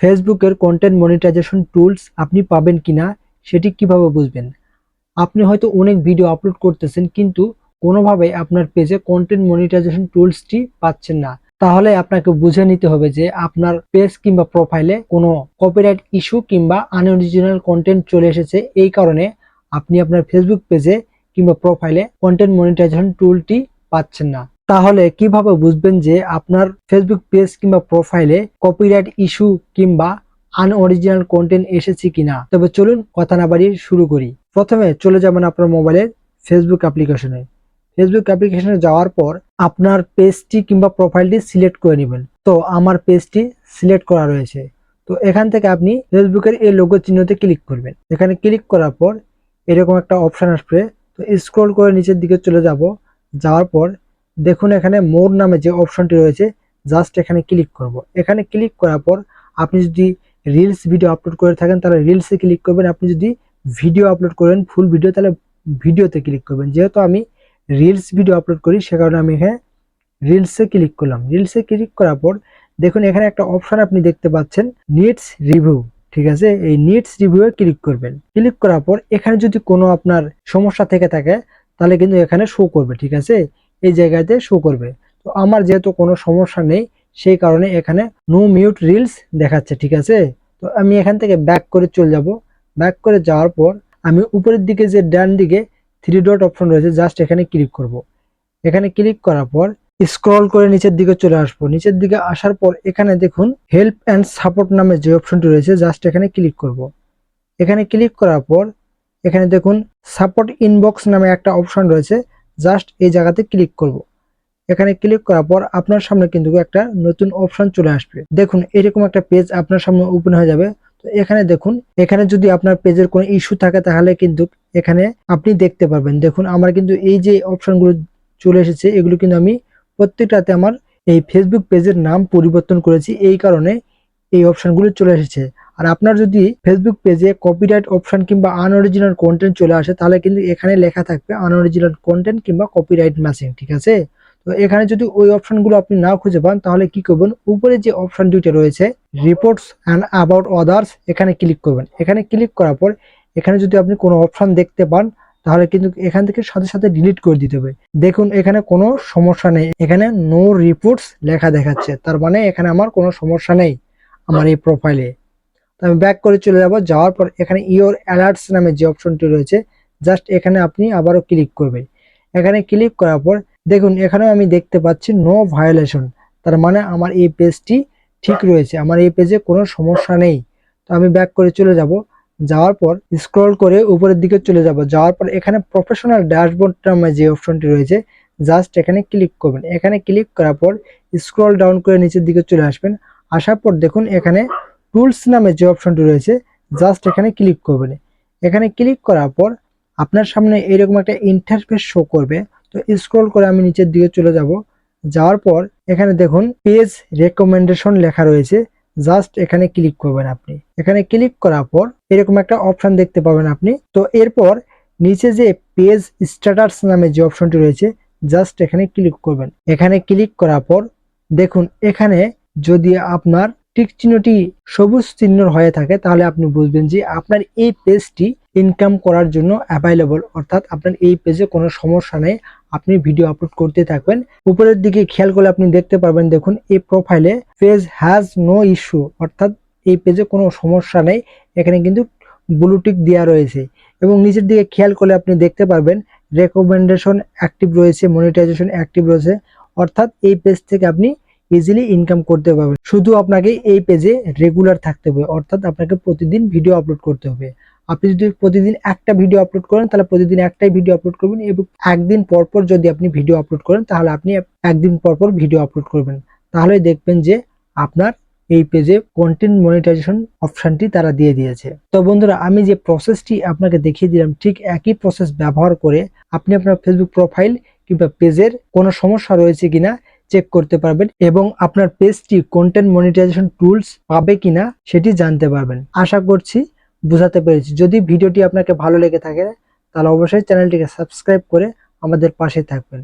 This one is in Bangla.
ফেসবুকের কন্টেন্ট মনিটাইজেশন টুলস আপনি পাবেন কিনা সেটি কিভাবে বুঝবেন? আপনি হয়তো অনেক ভিডিও আপলোড করতেছেন কিন্তু কোনোভাবে আপনার পেজে কন্টেন্ট মনিটাইজেশন টুলসটি পাচ্ছেন না। তাহলে আপনাকে বুঝে নিতে হবে যে আপনার পেজ কিংবা প্রোফাইলে কোনো কপিরাইট ইস্যু কিংবা আনঅরিজিনাল কন্টেন্ট চলে এসেছে। এই কারণে আপনি আপনার ফেসবুক পেজে কিংবা প্রোফাইলে কন্টেন্ট মনিটাইজেশন টুলটি পাচ্ছেন না। তাহলে কিভাবে বুঝবেন যে আপনার ফেসবুক পেজ কিংবা প্রোফাইলে কপিরাইট ইস্যু কিংবা আনঅরিজিনাল কন্টেন্ট এসেছে কিনা? তবে চলুন কথা না বাড়িয়ে শুরু করি। প্রথমে চলে যাবেন আপনার মোবাইলের ফেসবুক অ্যাপ্লিকেশনে। ফেসবুক অ্যাপ্লিকেশনে যাওয়ার পর আপনার পেজটি কিংবা প্রোফাইলটি সিলেক্ট করে নেবেন। তো আমার পেজটি সিলেক্ট করা রয়েছে। তো এখান থেকে আপনি ফেসবুকের এই লোগো চিহ্নতে ক্লিক করবেন। এখানে ক্লিক করার পর এরকম একটা অপশন আসবে। তো স্ক্রল করে নিচের দিকে চলে যাব। যাওয়ার পর দেখুন এখানে মোর নামে যে অপশনটি রয়েছে, জাস্ট এখানে ক্লিক করব। এখানে ক্লিক করার পর আপনি যদি রিলস ভিডিও আপলোড করে থাকেন তাহলে রিলসে ক্লিক করবেন। আপনি যদি ভিডিও আপলোড করেন ফুল ভিডিও তাহলে ভিডিওতে ক্লিক করবেন। যেহেতু আমি রিলস ভিডিও আপলোড করি সে কারণে আমি এখানে রিলসে ক্লিক করলাম। রিলসে ক্লিক করার পর দেখুন এখানে একটা অপশন আপনি দেখতে পাচ্ছেন, নিডস রিভিউ। ঠিক আছে, এই নিডস রিভিউয়ে ক্লিক করবেন। ক্লিক করার পর এখানে যদি কোনো আপনার সমস্যা থেকে থাকে তাহলে কিন্তু এখানে শো করবে। ঠিক আছে, এই জায়গাতে শো করবে। তো আমার যেহেতু কোনো সমস্যা নেই সেই কারণে এখানে নো মিউট রিলস দেখাচ্ছে। ঠিক আছে, তো আমি এখান থেকে ব্যাক করে চলে যাব। ব্যাক করে যাওয়ার পর আমি উপরের দিকে যে ডান দিকে থ্রি ডট অপশন রয়েছে জাস্ট এখানে ক্লিক করব। এখানে ক্লিক করার পর স্ক্রল করে নিচের দিকে চলে আসবো। নিচের দিকে আসার পর এখানে দেখুন হেল্প অ্যান্ড সাপোর্ট নামে যে অপশনটি রয়েছে জাস্ট এখানে ক্লিক করব। এখানে ক্লিক করার পর এখানে দেখুন সাপোর্ট ইনবক্স নামে একটা অপশন রয়েছে, জাস্ট এই জায়গাতে ক্লিক করব। এখানে ক্লিক করার পর আপনার সামনে কিন্তু একটা নতুন অপশন চলে আসবে। দেখুন এরকম একটা পেজ আপনার সামনে ওপেন হয়ে যাবে। তো এখানে দেখুন, এখানে যদি আপনার পেজের কোনো ইস্যু থাকে তাহলে কিন্তু এখানে আপনি দেখতে পারবেন। দেখুন আমার কিন্তু এই যে অপশনগুলো চলে এসেছে এগুলো কিন্তু আমি প্রত্যেকটাতে আমার এই ফেসবুক পেজের নাম পরিবর্তন করেছি, এই কারণে এই অপশনগুলো চলে এসেছে। আর আপনার যদি ফেসবুক পেজে কপিরাইট অপশন কিংবা আনঅরিজিনাল কন্টেন্ট চলে আসে তাহলে কিন্তু এখানে লেখা থাকবে আনঅরিজিনাল কন্টেন্ট কিংবা কপিরাইট ম্যাচিং। ঠিক আছে, তো এখানে যদি ওই অপশনগুলো আপনি না খুঁজে পান তাহলে কি করবেন, উপরে যে অপশন দুইটা রয়েছে রিপোর্টস অ্যান্ড অ্যাবাউট আদার্স এখানে ক্লিক করবেন। এখানে ক্লিক করার পর এখানে যদি আপনি কোনো অপশন দেখতে পান তাহলে কিন্তু এখান থেকে সাথে সাথে ডিলিট করে দিতে হবে। দেখুন এখানে কোনো সমস্যা নেই, এখানে নো রিপোর্টস লেখা দেখাচ্ছে, তার মানে এখানে আমার কোনো সমস্যা নেই আমার এই প্রোফাইলে। তো আমি ব্যাক করে চলে যাব। যাওয়ার পর এখানে ইওর অ্যালার্টস নামে যে অপশনটি রয়েছে জাস্ট এখানে আপনি আবারও ক্লিক করবেন। এখানে ক্লিক করার পর দেখুন এখানেও আমি দেখতে পাচ্ছি নো ভায়োলেশন, তার মানে আমার এই পেজটি ঠিক রয়েছে, আমার এই পেজে কোনো সমস্যা নেই। তো আমি ব্যাক করে চলে যাব। যাওয়ার পর স্ক্রল করে উপরের দিকে চলে যাব। যাওয়ার পর এখানে প্রফেশনাল ড্যাশবোর্ড নামে যে অপশনটি রয়েছে জাস্ট এখানে ক্লিক করবেন। এখানে ক্লিক করার পর স্ক্রল ডাউন করে নিচের দিকে চলে আসবেন। আসার পর দেখুন এখানে টুলস নামে যে অপশনটি রয়েছে জাস্ট এখানে ক্লিক করবেন। এখানে ক্লিক করার পর আপনার সামনে এরকম একটা ইন্টারফেস শো করবে। তো স্ক্রল করে আমি নিচের দিকে চলে যাব। যাওয়ার পর এখানে দেখুন পেজ রেকমেন্ডেশন লেখা রয়েছে, জাস্ট এখানে ক্লিক করবেন। আপনি এখানে ক্লিক করার পর এরকম একটা অপশন দেখতে পাবেন আপনি। তো এরপর নিচে যে পেজ স্ট্যাটাস নামে যে অপশনটি রয়েছে জাস্ট এখানে ক্লিক করবেন। এখানে ক্লিক করার পর দেখুন এখানে যদি আপনার টিক চিহ্নটি সবুজ চিহ্ন হয়ে থাকে তাহলে আপনি বুঝবেন যে আপনার এই পেজটি ইনকাম করার জন্য অ্যাভেলেবল, অর্থাৎ আপনার এই পেজে কোনো সমস্যা নেই, আপনি ভিডিও আপলোড করতে থাকবেন। উপরের দিকে খেয়াল করলে আপনি দেখতে পারবেন দেখুন এই প্রোফাইলে পেজ হ্যাজ নো ইস্যু, অর্থাৎ এই পেজে কোনো সমস্যা নেই, এখানে কিন্তু ব্লু টিক দেওয়া রয়েছে। এবং নিচের দিকে খেয়াল করলে আপনি দেখতে পারবেন রেকমেন্ডেশন অ্যাক্টিভ রয়েছে, মনিটাইজেশন অ্যাক্টিভ রয়েছে, অর্থাৎ এই পেজ থেকে আপনি ইজিলি ইনকাম করতে পারবেন। শুধু আপনাকে এই পেজে রেগুলার থাকতে হবে, অর্থাৎ আপনাকে প্রতিদিন ভিডিও আপলোড করতে হবে। আপনি যদি প্রতিদিন একটা ভিডিও আপলোড করেন তাহলে প্রতিদিন একটাই ভিডিও আপলোড করবেন, এবং একদিন পর পর যদি আপনি ভিডিও আপলোড করেন তাহলে আপনি একদিন পর পর ভিডিও আপলোড করবেন। তাহলে দেখবেন যে আপনার এই পেজে কন্টেন্ট মনিটাইজেশন অপশনটি তারা দিয়ে দিয়েছে। তো বন্ধুরা আমি যে প্রসেসটি আপনাকে দেখিয়ে দিলাম ঠিক একই প্রসেস ব্যবহার করে আপনি আপনার ফেসবুক প্রোফাইল কিংবা পেজের কোনো সমস্যা রয়েছে কিনা চেক করতে পারবেন এবং আপনার পেজটি কন্টেন্ট মনিটাইজেশন টুলস পাবে কিনা সেটি জানতে পারবেন। আশা করছি বুঝাতে পেরেছি। যদি ভিডিওটি আপনাকে ভালো লেগে থাকে তাহলে অবশ্যই চ্যানেলটিকে সাবস্ক্রাইব করে আমাদের পাশে থাকবেন।